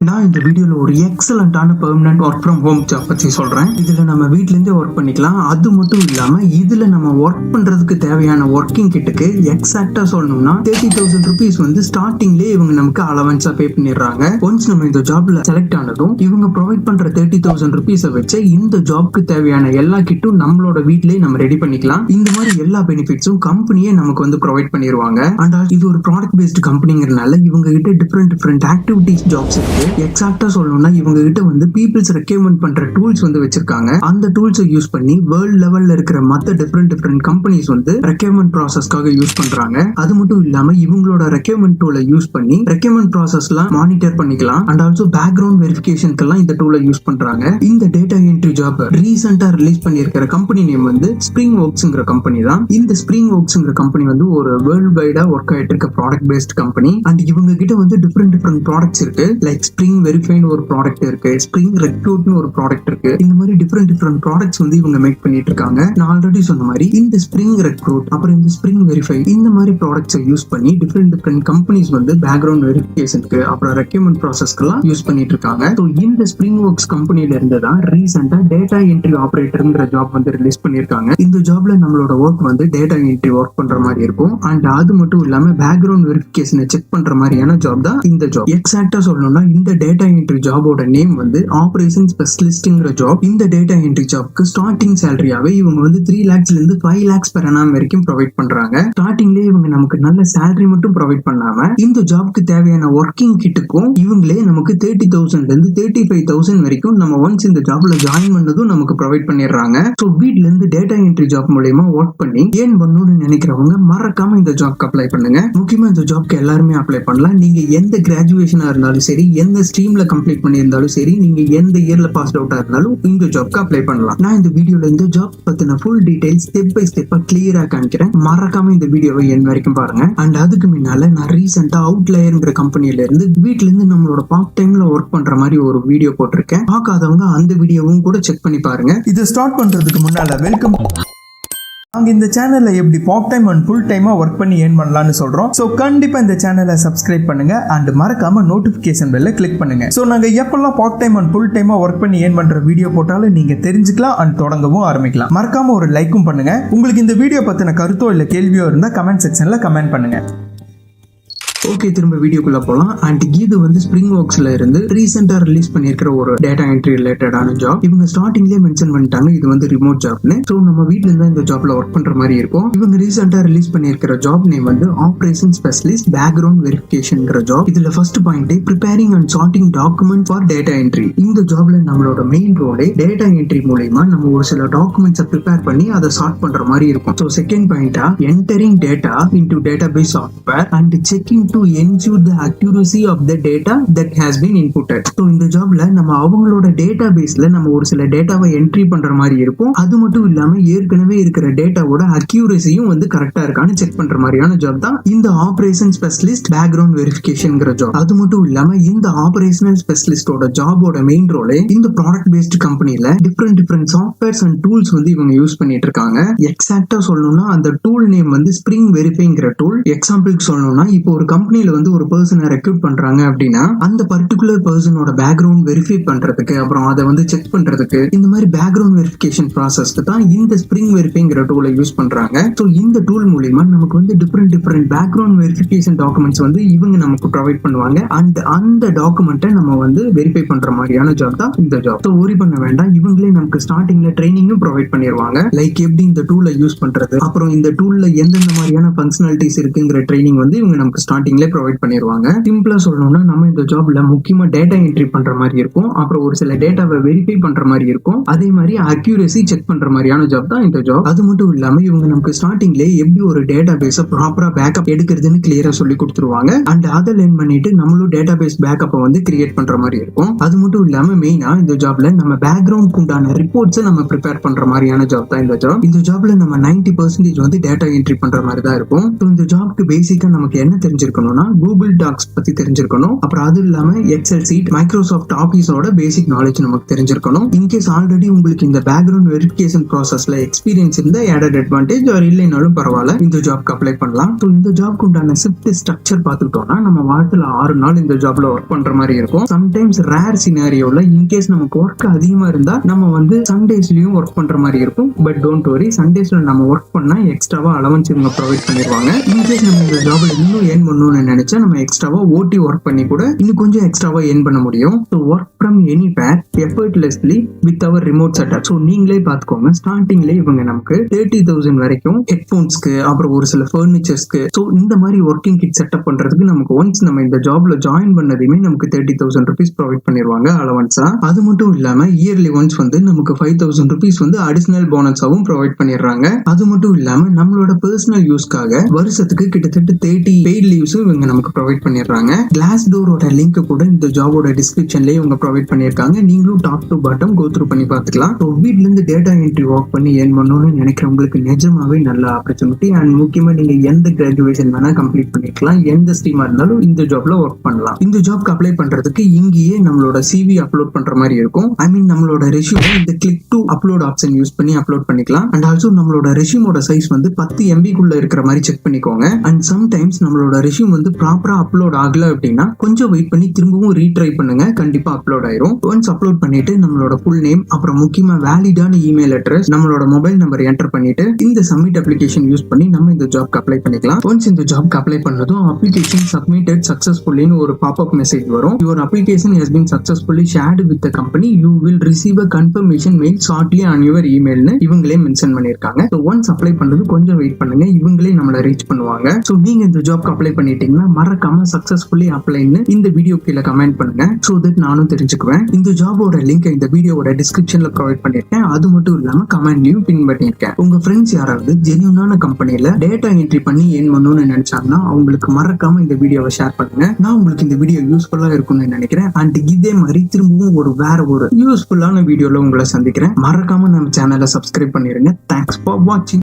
நான் இந்த வீடியோல ஒரு எக்ஸலண்டான permanent work from home job பத்தி சொல்றேன். இதுல நம்ம வீட்ல இருந்தே ஒர்க் பண்ணிக்கலாம். அது மட்டும் இல்லாம இதுல நம்ம ஒர்க் பண்றதுக்கு தேவையான ஒர்க்கிங் கிட்டுக்கு எக்ஸாக்டா சொல்லணும்னா 30,000 rupees வந்து ஸ்டார்டிங்லேயே இவங்க நமக்கு அலவன்ஸா பே பண்ணிடுறாங்க. ஒன்ஸ் நம்ம இந்த ஜாப்ல செலக்ட் ஆனதும் இவங்க ப்ரொவைட் பண்ற 30,000 rupees வச்சு இந்த ஜாப்க்கு தேவையான எல்லா கிட்டும் நம்மளோட வீட்லயே நம்ம ரெடி பண்ணிக்கலாம். இந்த மாதிரி எல்லா பெனிஃபிட்ஸும் கம்பெனியே நமக்கு வந்து ப்ரொவைட் பண்ணிடுவாங்க. அண்ட் இது ஒரு ப்ராடக்ட் பேஸ்ட் கம்பெனிங்கிறதுனால இவங்க கிட்ட டிஃப்ரெண்ட் ஆக்டிவிட்டிஸ் ஜாப்ஸ் இருக்கு. எக்ஸாக்டா சொல்லணும்னா இவங்க கிட்ட வந்து பீப்புள்ஸ் ரெக்கமெண்ட் பண்ற டூல்ஸ் வந்து வச்சிருக்காங்க. அந்த டூல்ஸை யூஸ் பண்ணி வேர்ல்ட் லெவல்ல இருக்கிற மத்த டிஃப்ரெண்ட் கம்பெனிஸ் வந்து ரெக்கமெண்ட் ப்ராசஸ்க்காக யூஸ் பண்றாங்க. அது மட்டும் இல்லாம இவங்களோட ரெக்கமெண்ட் டூலை யூஸ் பண்ணி ரெக்கமெண்ட் ப்ராசஸ்லாம் மானிட்டர் பண்ணிக்கலாம். அண்ட் ஆல்சோ பேக்ரவுண்ட் வெரிஃபிகேஷனுக்கெல்லாம் இந்த டூலை யூஸ் பண்றாங்க. இந்த டேட்டா என்ட்ரி ஜாப் ரீசெண்டா ரிலீஸ் பண்ணியிருக்கிற கம்பெனி நேம் வந்து ஸ்பிரிங் ஒர்க்ஸ்ங்கிற கம்பெனி தான். இந்த ஸ்பிரிங் ஒர்க்ஸ்ங்கிற கம்பெனி வந்து ஒரு வேர்ல்ட் வைடா ஒர்க் ஆயிட்டு இருக்க ப்ராடக்ட் பேஸ்ட் கம்பெனி. அண்ட் இவங்க கிட்ட வந்து டிஃப்ரெண்ட் ப்ராடக்ட்ஸ் இருக்கு. லைக் ஸ்பிரிங் வெரிஃபைன்னு ஒரு ப்ராடக்ட் இருக்கு, ஸ்பிரிங் ரெக்ரூட்னு ஒரு ப்ராடக்ட் இருக்கு. இந்த மாதிரி டிஃப்ரெண்ட் ப்ராடக்ட்ஸ் வந்து இவங்க மேக் பண்ணிட்டு இருக்காங்க. நான் ஆல்ரெடி சொன்ன மாதிரி இந்த ஸ்பிரிங் ரெக்ரூட் அப்புறம் இந்த ஸ்பிரிங் வெரிஃபை இந்த மாதிரி ப்ராடக்ட்ஸை யூஸ் பண்ணி டிஃப்ரெண்ட் கம்பெனிஸ் வந்து பேக்ரவுண்ட் வெரிஃபிகேஷனுக்கு அப்புறம் ரெக்ரூட்மெண்ட் ப்ராசஸ்க்கெல்லாம் யூஸ் பண்ணிட்டு இருக்காங்க. ஸோ இந்த ஸ்பிரிங் ஒர்க்ஸ் கம்பெனில இருந்து தான் ரீசெண்டா டேட்டா என்ட்ரி ஆபரேட்டர்ங்கிற ஜாப் வந்து ரிலீஸ் பண்ணிருக்காங்க. இந்த ஜாப்ல நம்மளோட ஒர்க் வந்து டேட்டா என்ட்ரி ஒர்க் பண்ற மாதிரி இருக்கும். அண்ட் அது மட்டும் இல்லாம பேக்ரவுண்ட் வெரிஃபிகேஷனை செக் பண்ற மாதிரியான ஜாப் தான் இந்த ஜாப். எக்ஸாக்டா சொல்லணும்னா இந்த டேட்டா என்ட்ரி ஜாபோட நேம் வந்து ஆபரேஷன் ஸ்பெஷலிஸ்ட்ங்கிற ஜாப். இந்த டேட்டா என்ட்ரி ஜாப்க்கு ஸ்டார்டிங் சேலரியாவே இவங்க வந்து 3 lakhsல இருந்து 5 lakhs per annum வரைக்கும் ப்ரொவைட் பண்றாங்க. ஸ்டார்டிங்லேயே இவங்க நமக்கு நல்ல சேலரி மட்டும் ப்ரொவைட் பண்ணாம இந்த ஜாப்க்கு தேவையான ஒர்க்கிங் கிட்டுக்கும் இவங்களே நமக்கு 30,000ல இருந்து 35,000 வரைக்கும் நம்ம ஒன்ஸ் இந்த ஜாப்ல ஜாயின் பண்ணதும் நமக்கு ப்ரொவைட் பண்ணிடுறாங்க. ஸோ வீட்ல இருந்து டேட்டா என்ட்ரி ஜாப் மூலமா ஒர்க் பண்ணி ஏன் பண்ணணும்னு நினைக்கிறவங்க மறக்காம இந்த ஜாப்க்கு அப்ளை பண்ணுங்க. முக்கியமா இந்த ஜாப்க்கு எல்லாருமே அப்ளை பண்ணலாம். நீங்க எந்த கிராஜுவேஷனா இருந்தாலும் சரி, எந்த ஸ்ட்ரீம்ல கம்ப்ளீட் பண்ணியிருந்தாலும் சரி, நீங்க எந்த இயர்ல பாஸ் அவுட்டா இருந்தாலும் இந்த ஜாப்க்கு அப்ளை பண்ணலாம். நான் இந்த வீடியோல இந்த ஜாப் பத்தின ஃபுல் டீடைல்ஸ் ஸ்டெப் பை ஸ்டெப்பா கிளியரா காமிக்கிறேன். மறக்காம இந்த வீடியோவை என் வரைக்கும் பாருங்க. அண்ட் அதுக்கு முன்னால நான் ரீசெண்டா அவுட்லயர்ங்கிற கம்பெனில இருந்து வீட்ல இருந்து நம்மளோட பார்ட் டைம்ல ஒர்க் பண்ற மாதிரி ஒரு வீடியோ போட்டிருக்கேன். பார்க்காதவங்க அந்த வீடியோவும் கூட செக் பண்ணி பாருங்க. இதை ஸ்டார்ட் பண்றதுக்கு முன்னால வெல்கம். நாங்கள் இந்த சேனலில் எப்படி பார்ட் டைம் அண்ட் ஃபுல் டைமாக ஒர்க் பண்ணி ஏர்ன் பண்ணலாம்னு சொல்கிறோம். ஸோ கண்டிப்பாக இந்த சேனலை சப்ஸ்கிரைப் பண்ணுங்கள் அண்ட் மறக்காமல் நோட்டிஃபிகேஷன் பெல்லை கிளிக் பண்ணுங்கள். ஸோ நாங்கள் எப்பெல்லாம் பார்ட் டைம் அண்ட் ஃபுல் டைமாக ஒர்க் பண்ணி ஏர்ன் பண்ணுற வீடியோ போட்டாலும் நீங்கள் தெரிஞ்சுக்கலாம் அண்ட் தொடங்கவும் ஆரம்பிக்கலாம். மறக்காமல் ஒரு லைக்கும் பண்ணுங்கள். உங்களுக்கு இந்த வீடியோ பற்றின கருத்தோ இல்லை கேள்வியோ இருந்தால் கமெண்ட் செக்ஷனில் கமெண்ட் பண்ணுங்கள். ஓகே, திரும்ப வீடியோக்குள்ள போலாம். அண்ட் இது வந்து ஸ்பிரிங் ஒர்க்ஸ்ல இருந்து ரீசெண்டா ரிலீஸ் பண்ணிருக்கிற ஒரு டேட்டா என்ட்ரி ரிலேட்டடான ஜாப். இவங்க ஸ்டார்டிங்லேயே மென்ஷன் பண்ணிட்டாங்க இது வந்து ரிமோட் ஜாப்னு. ஸோ நம்ம வீட்ல இருந்தா இந்த ஜாப்ல ஒர்க் பண்ற மாதிரி இருக்கும். இவங்க ரீசெண்டா ரிலீஸ் பண்ணிருக்கிற ஜாப் நேம் வந்து ஆபரேஷன் ஸ்பெஷலிஸ்ட் பேக்ரவுண்ட் வெரிஃபிகேஷன்ங்கிற ஜாப். இதுல first point preparing and sorting document for data entry. இந்த ஜாப்ல நம்மளோட மெயின் ரோலே டேட்டா என்ட்ரி மூலமா நம்ம ஒரு சில டாக்குமெண்ட்ஸை ப்ரிப்பேர் பண்ணி அதை சார்ட் பண்ற மாதிரி இருக்கும். ஸோ செகண்ட் பாயிண்டா entering data into database software and checking to ensure the accuracy of the data that has been inputted. So இந்த ஜாப்ல நம்ம அவங்களோட டேட்டாபேஸ்ல நம்ம ஒரு சில டேட்டாவை என்ட்ரி பண்ற மாதிரி இருக்கும். அது மட்டும் இல்லாம ஏற்கனவே இருக்கிற டேட்டாவோட அக்யூரசியும் வந்து கரெக்டா இருக்கான்னு செக் பண்ற மாதிரியான ஜாப் தான் இந்த ஆபரேஷன் ஸ்பெஷலிஸ்ட் பேக்ரவுண்ட் வெரிஃபிகேஷன்ங்கிற ஜாப். அது மட்டும் இல்லாம இந்த ஆபரேஷனல் ஸ்பெஷலிஸ்டோட ஜாபோட மெயின் ரோலே இந்த ப்ராடக்ட் பேஸ்ட் கம்பெனில டிஃப்ரெண்ட் சாஃப்ட்வேர்ஸ் அண்ட் டூல்ஸ் வந்து இவங்க யூஸ் பண்ணிட்டு இருக்காங்க. எக்ஸாக்டா சொல்லணும்னா அந்த டூல் நேம் வந்து ஸ்பிரிங் வெரிஃபைங்கிற டூல். எக்ஸாம்பிளுக்கு சொல்லணும்னா இப்போ ஒரு கம்பெனில வந்து ஒரு பர்சனை ரெக்ரூட் பண்றாங்க அப்படின்னா அந்த பர்டிகுலர் பர்சனோட பேக்ரவுண்ட் வெரிஃபை பண்றதுக்கு அப்புறம் அதை வந்து செக் பண்றதுக்கு இந்த மாதிரி பேக்ரவுண்ட் வெரிஃபிகேஷன் ப்ராசஸ்க்கு தான் இந்த ஸ்பிரிங் வெரிஃபைங்கிற டூலை யூஸ் பண்றாங்க. ஸோ இந்த டூல் மூலியமா நமக்கு வந்து டிஃப்ரெண்ட் பேக்ரவுண்ட் வெரிஃபிகேஷன் டாக்குமெண்ட்ஸ் வந்து இவங்க நமக்கு ப்ரொவைட் பண்ணுவாங்க. அண்ட் அந்த டாக்குமெண்ட்டை நம்ம வந்து வெரிஃபை பண்ற மாதிரியான ஜாப் தான் இந்த ஜாப். ஸோ ஒரி பண்ண வேண்டாம், இவங்களே நமக்கு ஸ்டார்டிங்ல ட்ரைனிங்கும் ப்ரொவைட் பண்ணிடுவாங்க. லைக் எப்படி இந்த டூலை யூஸ் பண்றது அப்புறம் இந்த டூல்ல எந்தெந்த மாதிரியான ஃபங்க்ஷனாலிட்டிஸ் இருக்குங்கிற ட்ரைனிங் வந்து இவங்க நமக்கு ஸ்டார்டிங்ல ப்ரொவைட் பண்ணிடுவாங்க. சிம்பிளா சொல்லணும்னா நம்ம இந்த ஜாப்ல முக்கியமா டேட்டா என்ட்ரி பண்ற மாதிரி இருக்கும். அப்புறம் ஒரு சில டேட்டாவை வெரிஃபை பண்ற மாதிரி இருக்கும். அதே மாதிரி அக்யூரசி செக் பண்ற மாதிரியான ஜாப் தான் இந்த ஜாப். அது மட்டும் இல்லாம இவங்க நமக்கு ஸ்டார்டிங்லேயே எப்படி ஒரு டேட்டா பேஸை ப்ராப்பரா பேக்கப் எடுக்கிறதுன்னு கிளியரா சொல்லி கொடுத்துருவாங்க. அண்ட் அதை லேர்ன் பண்ணிட்டு நம்மளும் டேட்டா பேஸ் பேக்கப்பை வந்து கிரியேட் பண்ற மாதிரி இருக்கும். அது மட்டும் இல்லாம மெயினா இந்த ஜாப்ல நம்ம பேக்ரவுண்ட் உண்டான ரிப்போர்ட்ஸை நம்ம ப்ரிப்பேர் பண்ற மாதிரியான ஜாப் தான் இந்த ஜாப். இந்த ஜாப்ல நம்ம 90% வந்து டேட்டா என்ட்ரி பண்ற மாதிரி தான் இருக்கும். இந்த ஜாப்க்கு பேசிக்கா நமக்கு என்ன தெரிஞ்சிருக்கணும் தெரிஞ்சிருக்கணும்னா கூகுள் டாக்ஸ் பத்தி தெரிஞ்சிருக்கணும். அப்புறம் அது இல்லாம எக்ஸல் சீட், மைக்ரோசாஃப்ட் ஆபீஸோட பேசிக் நாலேஜ் நமக்கு தெரிஞ்சிருக்கணும். இன்கேஸ் ஆல்ரெடி உங்களுக்கு இந்த பேக்ரவுண்ட் வெரிஃபிகேஷன் ப்ராசஸ்ல எக்ஸ்பீரியன்ஸ் இருந்தா ஆடட் அட்வான்டேஜ், ஒரு இல்லைனாலும் பரவாயில்ல, இந்த ஜாப்க்கு அப்ளை பண்ணலாம். ஸோ இந்த ஜாப்க்கு உண்டான ஷிஃப்ட் ஸ்ட்ரக்சர் பார்த்துக்கிட்டோம்னா நம்ம வாரத்துல 6 நாள் இந்த ஜாப்ல ஒர்க் பண்ற மாதிரி இருக்கும். சம்டைம்ஸ் ரேர் சினாரியோல இன்கேஸ் நமக்கு ஒர்க் அதிகமா இருந்தா நம்ம வந்து சண்டேஸ்லயும் ஒர்க் பண்ற மாதிரி இருக்கும். பட் டோன்ட் வரி, சண்டேஸ்ல நம்ம ஒர்க் பண்ணா எக்ஸ்ட்ராவா அலவன்ஸ் இவங்க ப்ரொவைட் பண்ணிடுவாங்க. இன்கேஸ் நம்ம இந்த ஜாப்ல இன்னும் ஏர்ன் பண்ணணும்னு நினைச்சா நம்ம எக்ஸ்ட்ராவா ஓடி ஒர்க் பண்ணி கூட இன்னும் கொஞ்சம் எக்ஸ்ட்ராவா ஏர்ன் பண்ண முடியும். So work from anywhere effortlessly with our remote setup. So நீங்களே பார்த்துக்கோங்க, ஸ்டார்டிங்ல இவங்க நமக்கு 30,000 வரைக்கும் ஹெட்போன்ஸ்க்கு, அப்புறம் ஒரு சில ஃபர்னிச்சர்ஸ்க்கு, ஸோ இந்த மாதிரி ஒர்க்கிங் கிட் செட்டப் பண்றதுக்கு நமக்கு ஒன்ஸ் நம்ம இந்த ஜாப்ல ஜாயின் பண்ணதுமே நமக்கு 30,000 rupees ப்ரொவைட் பண்ணிடுவாங்க அலவன்ஸா. அது மட்டும் இல்லாம இயர்லி ஒன்ஸ் வந்து நமக்கு 5,000 rupees வந்து அடிஷனல் போனஸாவும் ப்ரொவைட் பண்ணிடுறாங்க. அது மட்டும் இல்லாம நம்மளோட பர்சனல் யூஸ்க்காக வருஷத்துக்கு கிட்டத்தட்ட 30 பெய்ட் லீவ்ஸும் இவங்க நமக்கு ப்ரொவைட் பண்ணிடுறாங்க. கிளாஸ் டோரோட லிங்க் கூட இந்த ஜாபோட டிஸ்கிரிப்ஷன்லயே இவங்க ப்ரொவைட் பண்ணிருக்காங்க. நீங்களும் top to bottom go through பண்ணி பார்த்துக்கலாம். ஸோ வீட்ல இருந்து டேட்டா என்ட்ரி ஒர்க் பண்ணி ஏர்ன் பண்ணணும்னு நினைக்கிறவங்களுக்கு நிஜமாவே நல்ல ஆப்பர்ச்சுனிட்டி. அண்ட் முக்கியமா நீங்க எந்த கிராஜுவேஷன் வேணா கம்ப்ளீட் பண்ணிக்கலாம், எந்த ஸ்ட்ரீமா இருந்தாலும் இந்த ஜாப்ல ஒர்க் பண்ணலாம். இந்த ஜாப்க்கு அப்ளை பண்றதுக்கு இங்கேயே நம்மளோட சிவி அப்லோட் பண்ற மாதிரி இருக்கும். ஐ மீன் நம்மளோட ரெஸ்யூமை இந்த click to upload option use பண்ணி அப்லோட் பண்ணிக்கலாம். அண்ட் ஆல்சோ நம்மளோட ரெஸ்யூமோட சைஸ் வந்து 10 MB குள்ள இருக்கிற மாதிரி செக் பண்ணிக்கோங்க. அண்ட் சம்டைம்ஸ் நம்மளோட ரெஸ்யூம் வந்து ப்ராப்பரா அப்லோட் ஆகல அப்படின்னா கொஞ்சம் வெயிட் பண்ணி திரும்பவும் ரீட்ரை பண்ணுங்க, கண்டிப்பா அப்லோட் ஆயிரும். ஒன்ஸ் அப்லோட் பண்ணிட்டு நம்மளோட ஃபுல் நேம், அப்புறம் முக்கியமா வேலிடான இமெயில் அட்ரஸ், நம்மளோட மொபைல் நம்பர் என்டர் பண்ணிட்டு இந்த சப்மிட் அப்ளிகேஷன் யூஸ் பண்ணி நம்ம இந்த ஜாப்க்கு அப்ளை பண்ணிக்கலாம். ஒன்ஸ் இந்த ஜாப்க்கு அப்ளை பண்ணதும் application submitted successfully னு ஒரு பாப்அப் மெசேஜ் வரும். your application has been successfully shared with the company, you will receive a confirmation mail shortly on your email னு இவங்களே மென்ஷன் பண்ணிருக்காங்க. ஸோ ஒன்ஸ் அப்ளை பண்ணது கொஞ்சம் வெயிட் பண்ணுங்க, இவங்களே நம்மள ரீச் பண்ணுவாங்க. ஸோ நீங்க இந்த ஜாப்க்கு அப்ளை பண்ணிட்டீங்கன்னா மறக்காம சக்சஸ்ஃபுல்லி அப்ளைன்னு இந்த வீடியோ கீழே கமெண்ட் பண்ணுங்க, ஸோ தட் நானும் தெரிஞ்சுக்குவேன். இந்த ஜாபோட லிங்க் இந்த வீடியோவோட டிஸ்கிரிப்ஷன்ல ப்ரொவைட் பண்ணிருக்கேன். அது மட்டும் இல்லாம கமெண்ட்லயும் பின் பண்ணிருக்கேன். உங்க ஃப்ரெண்ட்ஸ் யாராவது ஜென்யூனான கம்பெனில டேட்டா என்ட்ரி பண்ணி ஏர்ன் பண்ணணும்னு நினைச்சாங்கன்னா அவங்களுக்கு மறக்காம இந்த வீடியோவை ஷேர் பண்ணுங்க. நான் உங்களுக்கு இந்த வீடியோ யூஸ்ஃபுல்லா இருக்கும்னு நினைக்கிறேன். அண்ட் இதே மாதிரி திரும்பவும் வேற ஒரு யூஸ்ஃபுல்லான வீடியோல உங்களை சந்திக்கிறேன். மறக்காம நம்ம சேனலை சப்ஸ்கிரைப் பண்ணிருங்க. தேங்க்ஸ் ஃபார் வாட்சிங்.